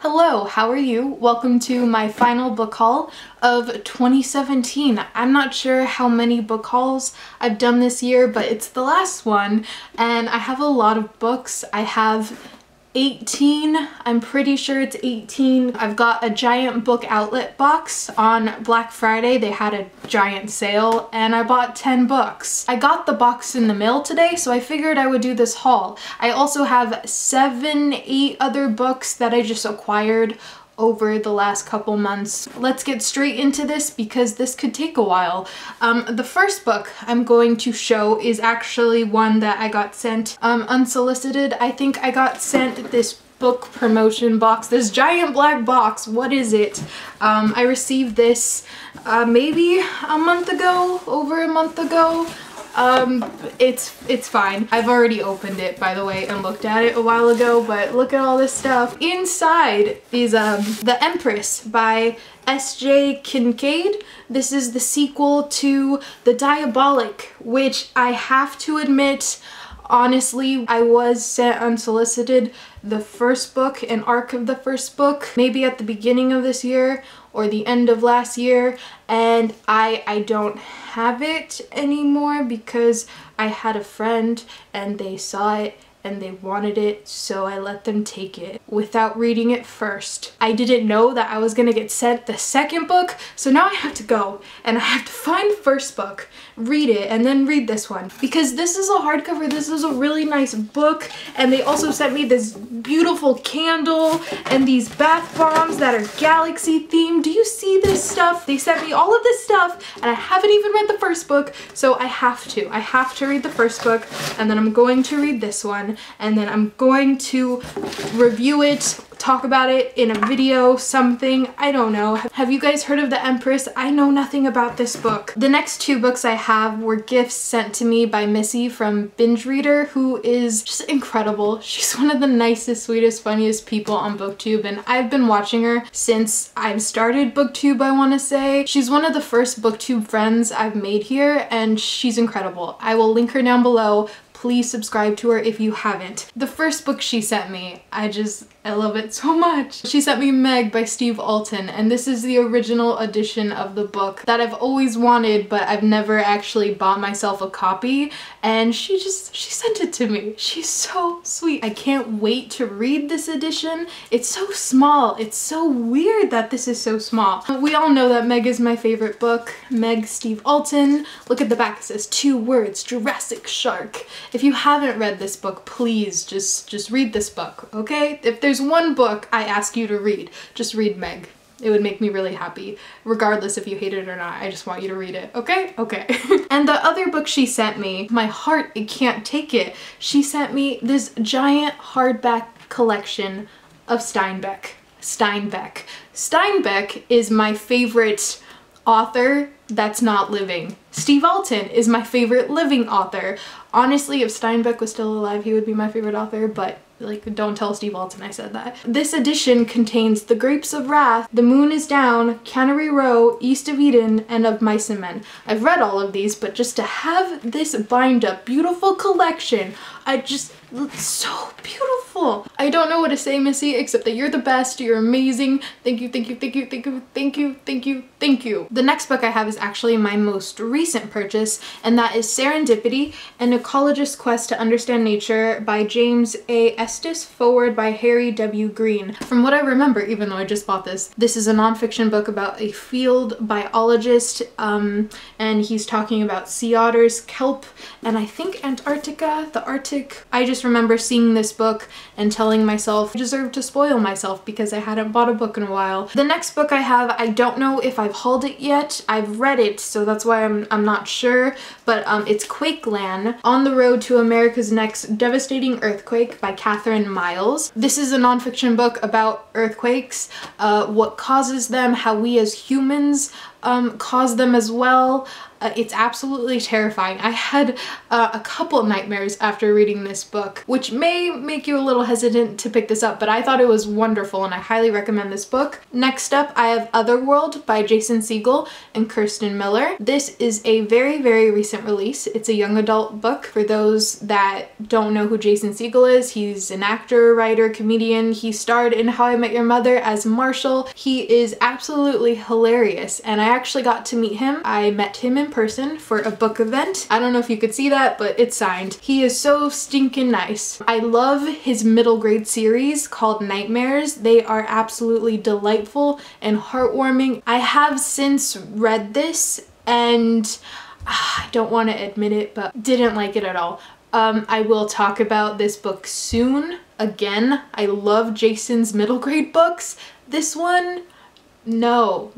Hello, how are you? Welcome to my final book haul of 2017. I'm not sure how many book hauls I've done this year, but it's the last one, and I have a lot of books. I have 18, I'm pretty sure it's 18. I've got a giant book outlet box. On Black Friday they had a giant sale and I bought 10 books. I got the box in the mail today, so I figured I would do this haul. I also have 8 other books that I just acquired over the last couple months. Let's get straight into this because this could take a while. The first book I'm going to show is actually one that I got sent unsolicited. I think I got sent this book promotion box, this giant black box. What is it? I received this maybe a month ago, over a month ago. It's fine. I've already opened it, by the way, and looked at it a while ago, but look at all this stuff. Inside is The Empress by S.J. Kincaid. This is the sequel to The Diabolic, which I have to admit, honestly, I was sent unsolicited the first book, an arc of the first book, maybe at the beginning of this year or the end of last year, and I don't have it anymore because I had a friend and they saw it and they wanted it, so I let them take it without reading it first. I didn't know that I was gonna get sent the second book, so now I have to go and I have to find the first book, read it, and then read this one. Because this is a hardcover, this is a really nice book, and they also sent me this beautiful candle and these bath bombs that are galaxy themed. Do you see this stuff? They sent me all of this stuff and I haven't even read the first book, so I have to read the first book, and then I'm going to read this one, and then I'm going to review it, talk about it in a video, something, I don't know. Have you guys heard of The Empress? I know nothing about this book. The next 2 books I have were gifts sent to me by Missy from Binge Reader, who is just incredible. She's one of the nicest, sweetest, funniest people on BookTube, and I've been watching her since I've started BookTube, I want to say. She's one of the first BookTube friends I've made here, and she's incredible. I will link her down below. Please subscribe to her if you haven't. The first book she sent me, I love it so much. She sent me Meg by Steve Alton, and this is the original edition of the book that I've always wanted, but I've never actually bought myself a copy, and she sent it to me. She's so sweet. I can't wait to read this edition. It's so small. It's so weird that this is so small. We all know that Meg is my favorite book. Meg, Steve Alton. Look at the back, it says 2 words, Jurassic Shark. If you haven't read this book, please just read this book, okay? If there's one book I ask you to read, just read Meg. It would make me really happy, regardless if you hate it or not. I just want you to read it, okay? Okay. And the other book she sent me, my heart, it can't take it. She sent me this giant hardback collection of Steinbeck. Steinbeck is my favorite author that's not living. Steve Alton is my favorite living author. Honestly, if Steinbeck was still alive, he would be my favorite author, but like, don't tell Steve Alton I said that. This edition contains The Grapes of Wrath, The Moon is Down, Cannery Row, East of Eden, and Of Mice and Men. I've read all of these, but just to have this bind up beautiful collection, it's so beautiful. I don't know what to say, Missy, except that you're the best, you're amazing. Thank you, thank you, thank you, thank you, thank you, thank you, thank you. The next book I have is actually my most recent purchase, and that is Serendipity, An Ecologist's Quest to Understand Nature by James A. Estes, forward by Harry W. Green. From what I remember, even though I just bought this is a nonfiction book about a field biologist, and he's talking about sea otters, kelp, and I think Antarctica, the Arctic. I just remember seeing this book and telling myself I deserve to spoil myself because I hadn't bought a book in a while. The next book I have, I don't know if I've hauled it yet. I've read it, so that's why I'm not sure, but it's Quakeland, On the Road to America's Next Devastating Earthquake by Catherine Miles. This is a nonfiction book about earthquakes, what causes them, how we as humans cause them as well. It's absolutely terrifying. I had a couple nightmares after reading this book, which may make you a little hesitant to pick this up, but I thought it was wonderful and I highly recommend this book. Next up, I have Otherworld by Jason Segel and Kirsten Miller. This is a very, very recent release. It's a young adult book. For those that don't know who Jason Segel is, he's an actor, writer, comedian. He starred in How I Met Your Mother as Marshall. He is absolutely hilarious, and I actually got to meet him. I met him in person for a book event. I don't know if you could see that, but it's signed. He is so stinking nice. I love his middle grade series called Nightmares. They are absolutely delightful and heartwarming. I have since read this and I don't want to admit it, but didn't like it at all. I will talk about this book soon. Again, I love Jason's middle grade books. This one, no.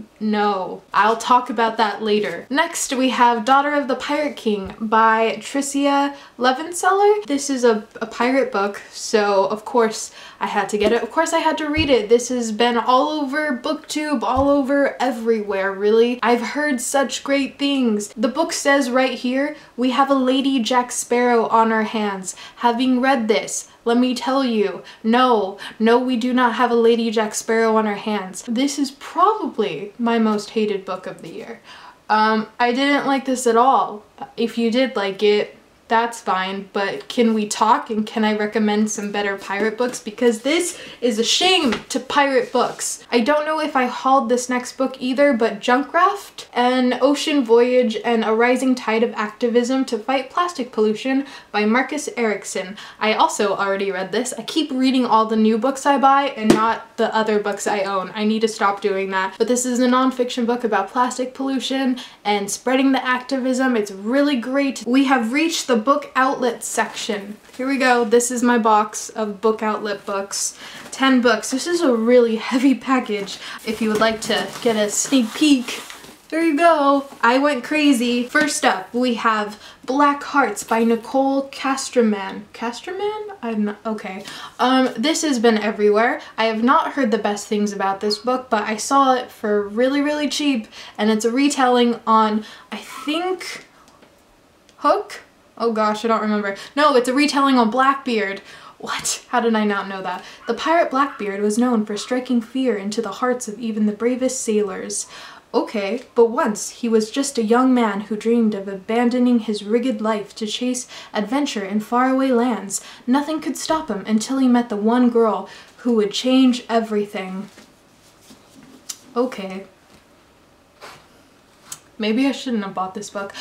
I'll talk about that later. Next, we have Daughter of the Pirate King by Tricia Levenseller. This is a pirate book, so of course I had to get it. Of course I had to read it. This has been all over BookTube, all over everywhere, really. I've heard such great things. The book says right here, we have a Lady Jack Sparrow on our hands. Having read this, let me tell you, no, we do not have a Lady Jack Sparrow on our hands. This is probably my most hated book of the year. I didn't like this at all. If you did like it, that's fine, but can we talk and can I recommend some better pirate books? Because this is a shame to pirate books. I don't know if I hauled this next book either, but Junkraft, An Ocean Voyage and a Rising Tide of Activism to Fight Plastic Pollution by Marcus Erickson. I also already read this. I keep reading all the new books I buy and not the other books I own. I need to stop doing that. But this is a nonfiction book about plastic pollution and spreading the activism. It's really great. We have reached the book outlet section. Here we go. This is my box of book outlet books. 10 books. This is a really heavy package. If you would like to get a sneak peek, there you go. I went crazy. First up, we have Black Hearts by Nicole Castroman. Castroman? I'm not, okay. This has been everywhere. I have not heard the best things about this book, but I saw it for really, really cheap, and it's a retelling on, I think, Hook? Oh gosh, I don't remember. No, it's a retelling on Blackbeard. What? How did I not know that? The pirate Blackbeard was known for striking fear into the hearts of even the bravest sailors. Okay, but once he was just a young man who dreamed of abandoning his rigged life to chase adventure in faraway lands. Nothing could stop him until he met the one girl who would change everything. Okay. Maybe I shouldn't have bought this book.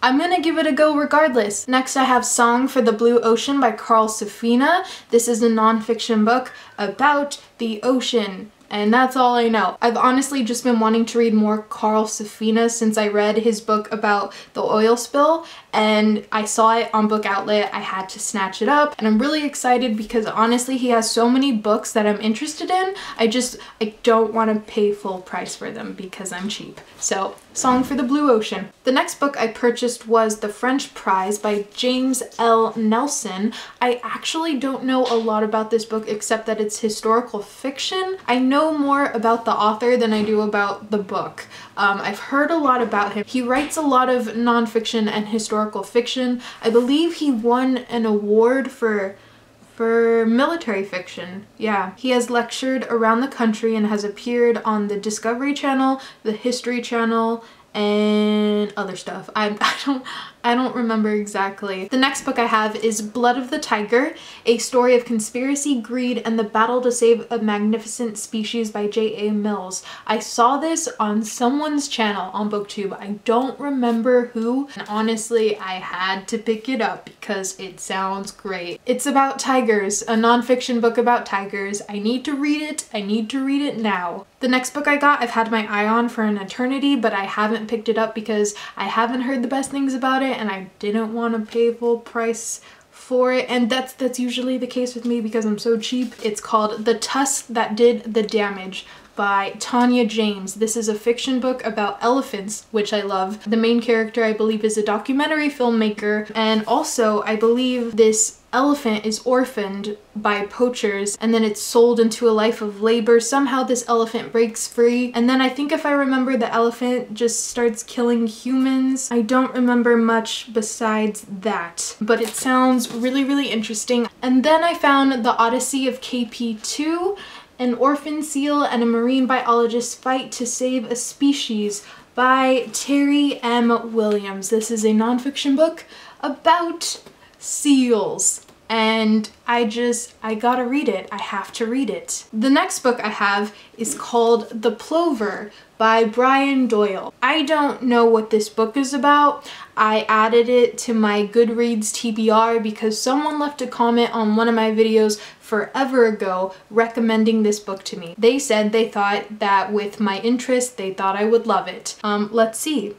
I'm gonna give it a go regardless. Next I have Song for the Blue Ocean by Carl Safina. This is a nonfiction book about the ocean, and that's all I know. I've honestly just been wanting to read more Carl Safina since I read his book about the oil spill, and I saw it on Book Outlet. I had to snatch it up, and I'm really excited because honestly he has so many books that I'm interested in. I don't want to pay full price for them because I'm cheap. So, Song for the Blue Ocean. The next book I purchased was The French Prize by James L. Nelson. I actually don't know a lot about this book except that it's historical fiction. I know more about the author than I do about the book. I've heard a lot about him. He writes a lot of nonfiction and historical fiction. I believe he won an award for military fiction. Yeah. He has lectured around the country and has appeared on the Discovery Channel, the History Channel, and other stuff. I don't remember exactly. The next book I have is Blood of the Tiger, a story of conspiracy, greed, and the battle to save a magnificent species by J.A. Mills. I saw this on someone's channel on BookTube. I don't remember who, and honestly, I had to pick it up because it sounds great. It's about tigers, a nonfiction book about tigers. I need to read it. I need to read it now. The next book I got, I've had my eye on for an eternity, but I haven't picked it up because I haven't heard the best things about it and I didn't want to pay full price for it, and that's usually the case with me because I'm so cheap. It's called The Tusk That Did the Damage by Tanya James. This is a fiction book about elephants, which I love. The main character, I believe, is a documentary filmmaker, and also I believe this elephant is orphaned by poachers and then it's sold into a life of labor. Somehow this elephant breaks free, and then I think if I remember, the elephant just starts killing humans. I don't remember much besides that, but it sounds really, really interesting. And then I found The Odyssey of KP2. An orphan seal and a marine biologist fight to save a species by Terry M. Williams. This is a nonfiction book about seals, and I gotta read it. I have to read it. The next book I have is called The Plover by Brian Doyle. I don't know what this book is about. I added it to my Goodreads TBR because someone left a comment on one of my videos forever ago recommending this book to me. They said they thought that with my interest, they thought I would love it. Let's see.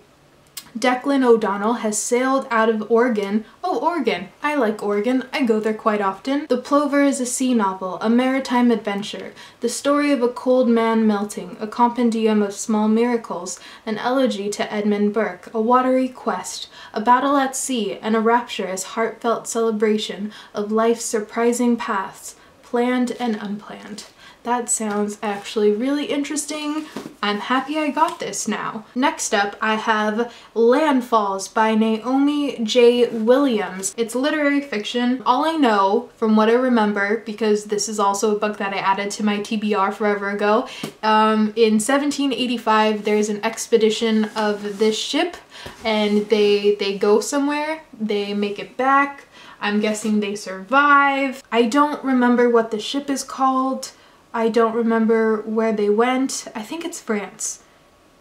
Declan O'Donnell has sailed out of Oregon. Oh, Oregon. I like Oregon. I go there quite often. The Plover is a sea novel, a maritime adventure, the story of a cold man melting, a compendium of small miracles, an elegy to Edmund Burke, a watery quest, a battle at sea, and a rapturous, heartfelt celebration of life's surprising paths, planned and unplanned. That sounds actually really interesting. I'm happy I got this now. Next up, I have Landfalls by Naomi J. Williams. It's literary fiction. All I know from what I remember, because this is also a book that I added to my TBR forever ago, in 1785 there's an expedition of this ship and they go somewhere, they make it back. I'm guessing they survive. I don't remember what the ship is called. I don't remember where they went. I think it's France.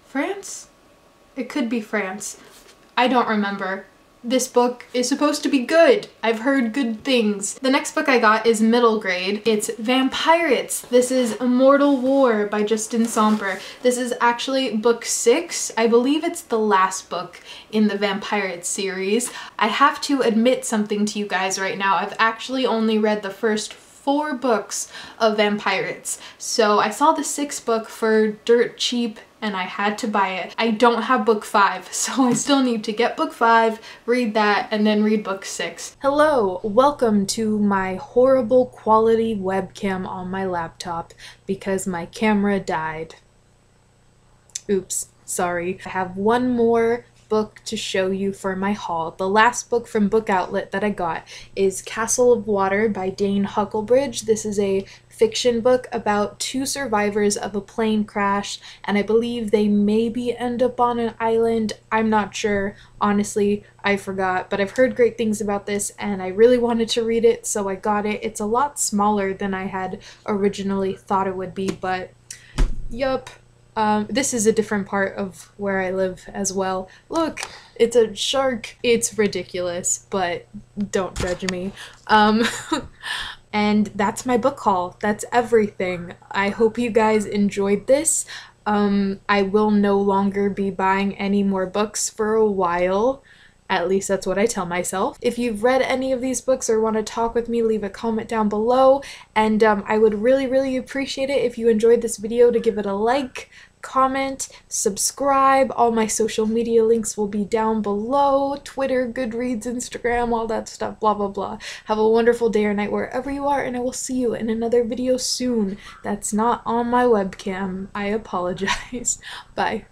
France? It could be France. I don't remember. This book is supposed to be good. I've heard good things. The next book I got is middle grade. It's Vampirates. This is Immortal War by Justin Somber. This is actually book 6. I believe it's the last book in the Vampirates series. I have to admit something to you guys right now. I've actually only read the first 4 books of Vampirates. So I saw the 6th book for dirt cheap and I had to buy it. I don't have book 5, so I still need to get book 5, read that, and then read book 6. Hello, welcome to my horrible quality webcam on my laptop because my camera died. Oops, sorry. I have one more book to show you for my haul. The last book from Book Outlet that I got is Castle of Water by Dane Hucklebridge. This is a fiction book about 2 survivors of a plane crash, and I believe they maybe end up on an island. I'm not sure. Honestly, I forgot, but I've heard great things about this and I really wanted to read it, so I got it. It's a lot smaller than I had originally thought it would be, but yup. This is a different part of where I live as well. Look, it's a shark. It's ridiculous, but don't judge me. And that's my book haul. That's everything. I hope you guys enjoyed this. I will no longer be buying any more books for a while. At least that's what I tell myself. If you've read any of these books or want to talk with me, leave a comment down below. And I would really, really appreciate it if you enjoyed this video to give it a like, comment, subscribe. All my social media links will be down below. Twitter, Goodreads, Instagram, all that stuff, blah, blah, blah. Have a wonderful day or night wherever you are, and I will see you in another video soon. That's not on my webcam. I apologize. Bye.